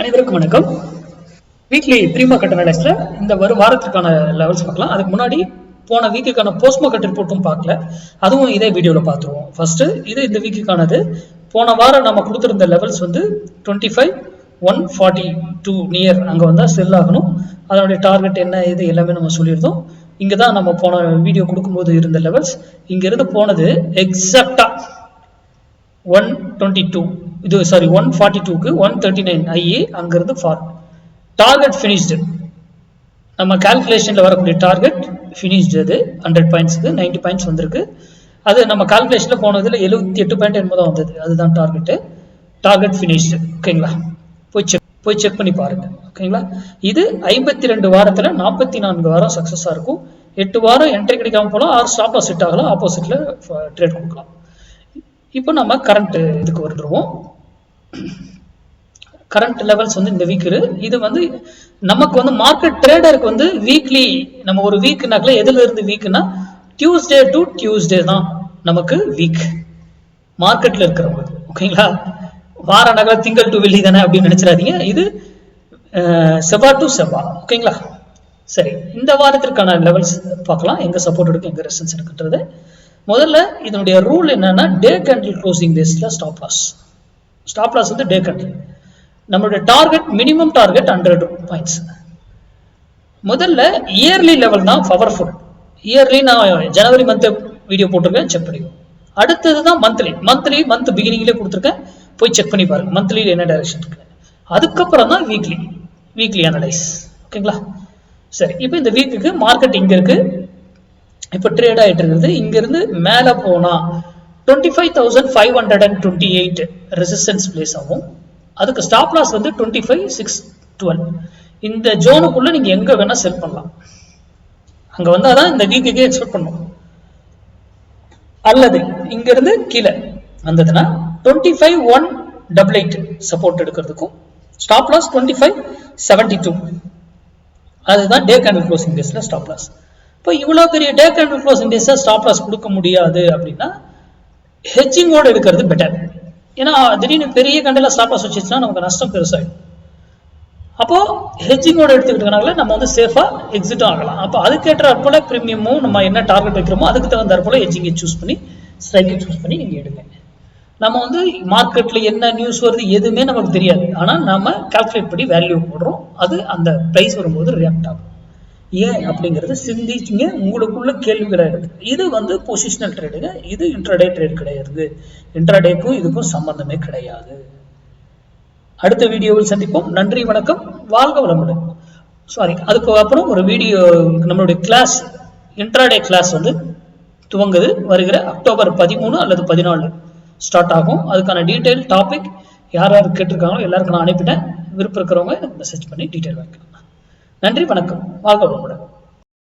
அனைவருக்கும் வணக்கம். Weekly pre market அனலைஸ்ல இந்த வாரத்துக்கான லெவல்ஸ் பார்க்கலாம். அதுக்கு முன்னாடி போன வீக்குக்கான போஸ்ட் மார்க்கெட் ரிப்போர்ட்டும் பார்க்கல, அதுவும் இதே வீடியோவில் பார்த்துருவோம். ஃபர்ஸ்ட் இது இந்த வீக்குக்கானது. போன வாரம் நம்ம கொடுத்துருந்த லெவல்ஸ் வந்து 25,142 நியர், அங்கே வந்தால் செல் ஆகணும். அதனுடைய டார்கெட் என்ன இது எல்லாமே நம்ம சொல்லியிருந்தோம். இங்கே தான் நம்ம போன வீடியோ கொடுக்கும்போது இருந்த லெவல்ஸ். இங்கிருந்து போனது எக்ஸாக்டா 122 இது 142க்கு 139 ஐஏ அங்கிருந்து ஃபார் டார்கெட் ஃபினிஷ்டு. நம்ம கால்குலேஷன்ல வரக்கூடிய டார்கெட் ஃபினிஷ்டு. அது 100 பாயிண்ட்ஸ்க்கு 90 பாயிண்ட்ஸ் வந்திருக்கு. அது நம்ம கால்குலேஷன்ல போனதுல 78 பாயிண்ட் என்பதா வந்தது. அதுதான் டார்கெட் ஃபினிஷ்டு. ஓகேங்களா, போய் செக் பண்ணி பாருங்க. ஓகேங்களா, இது 52 வாரத்துல 44 வாரம் சக்சஸா இருக்கும். 8 வாரம் என்ட்ரி கிடைக்காம போகலாம், 6 ஸ்டாப் லாஸ் செட் ஆகலாம், ஆப்போசிட்ல ட்ரேட் கொடுக்கலாம். இப்போ நம்ம கரண்ட் இதுக்கு வந்துடுவோம். கரண்ட் லெவல்ஸ் வந்து இந்த வீக் இது வந்து நமக்கு வந்து மார்க்கெட் ட்ரேடருக்கு வந்து வீக்லி, நம்ம ஒரு வீக்னாக்கல எதுல இருந்து வீக்னா டியூஸ்டே டு டியூஸ்டே தான் நமக்கு வீக் மார்க்கெட்ல இருக்கிறவங்க. ஓகேங்களா, வார நகர திங்கள் டு வெள்ளி தானே அப்படின்னு நினைச்சிடாதீங்க. இது செவ்வாய் டு செவ்வாய். ஓகேங்களா, சரி, இந்த வாரத்திற்கான லெவல்ஸ் பார்க்கலாம். எங்க சப்போர்ட் எடுக்கும், எங்க ரெசிஸ்டன்ஸ் இருக்குன்றது. முதல்ல இதனுடைய ரூல் என்னன்னா, டே கேண்டில் க்ளோசிங் பேஸ்ல ஸ்டாப் லாஸ் வந்து டே கேண்டில். நம்மளுடைய டார்கெட் மினிமம் டார்கெட் 100 பாயிண்ட்ஸ். முதல்ல இயர்லி லெவல் தான் பவர்ஃபுல். இயர்லி நான் ஜனவரி மந்த் வீடியோ போட்டிருக்கேன், செக் பண்ணிக்கோ. அடுத்தது தான் மந்த் பிகினிங்லேயே கொடுத்துருக்கேன், போய் செக் பண்ணி பாருங்க மந்த்லியில் என்ன டைரக்ஷன் இருக்கு. அதுக்கப்புறம் தான் வீக்லி அனலைஸ். ஓகேங்களா, சரி, இப்போ இந்த வீக்குக்கு மார்க்கெட் இங்க இருக்கு, இப்போ ட்ரேட் ஆகிட்டு இருக்குது. இங்கிருந்து மேலே போனா 25,528 ரெசிஸ்டன்ஸ் பிளேஸ் ஆகும். அதுக்கு ஸ்டாப் லாஸ் வந்து 25,612. இந்த ஜோனுக்குள்ள நீங்க எங்க வேணா செல் பண்ணலாம். அங்க வந்தாதான் இந்த வீக்குக்கே எக்ஸ்பெக்ட் பண்ணும். அல்லது இங்க இருந்து கீழே வந்ததுன்னா 25,188 சப்போர்ட் எடுக்கிறதுக்கும் ஸ்டாப் லாஸ் 25,72. அதுதான் டே கேண்டில் க்ளோசிங் பேஸ்ல ஸ்டாப் லாஸ். இப்போ இவ்வளவு பெரிய டே கேண்டில் க்ளோசிங் பேஸ்ல ஸ்டாப் லாஸ் கொடுக்க முடியாது அப்படின்னா ஹெட்ஜிங்கோட எடுக்கிறது பெட்டர். ஏன்னா திடீர்னு பெரிய கண்டில ஸ்டாப் லாஸ் வச்சுச்சுன்னா நமக்கு நஷ்டம் பெருசாயிடும். அப்போ ஹெட்ஜிங்கோட எடுத்துக்கிட்டனால நம்ம வந்து சேஃபா எக்ஸிட் ஆகலாம். அப்போ அதுக்கேற்ற போல பிரீமியமும் நம்ம என்ன டார்கெட் வைக்கிறோமோ அதுக்கு தகுந்த போல ஹெட்ஜிங்கை சூஸ் பண்ணி ஸ்ட்ரைக்கை சூஸ் பண்ணி நீங்க எடுங்க. நம்ம வந்து மார்க்கெட்ல என்ன நியூஸ் வருது எதுவுமே நமக்கு தெரியாது. ஆனா நம்ம கால்குலேட் பண்ணி வேல்யூ போடுறோம், அது அந்த பிரைஸ் வரும்போது ரியாக்ட் ஆகும். ஏன் அப்படிங்கிறது சிந்திச்சுங்க, உங்களுக்குள்ள கேள்விகளா இருக்கு. இது வந்து பொசிஷனல் ட்ரேடுங்க, இது இன்ட்ராடே ட்ரேட் கிடையாது. இன்ட்ராடேக்கும் இதுக்கும் சம்பந்தமே கிடையாது. அடுத்த வீடியோவில் சந்திப்போம். நன்றி, வணக்கம், வாழ்க வளமுடன். அதுக்கு அப்புறம் ஒரு வீடியோ, நம்மளுடைய கிளாஸ் இன்ட்ராடே கிளாஸ் வந்து துவங்குது. வருகிற அக்டோபர் 13 அல்லது 14 ஸ்டார்ட் ஆகும். அதுக்கான டீடைல் டாபிக் யார் கேட்டிருக்காங்களோ எல்லாருக்கும் நான் அனுப்பிட்டேன். விருப்பம் இருக்கிறவங்க எனக்கு மெசேஜ் பண்ணி டீடைல் வாங்கிக்கலாம். நன்றி, வணக்கம், வாழ்க வளமுடன்.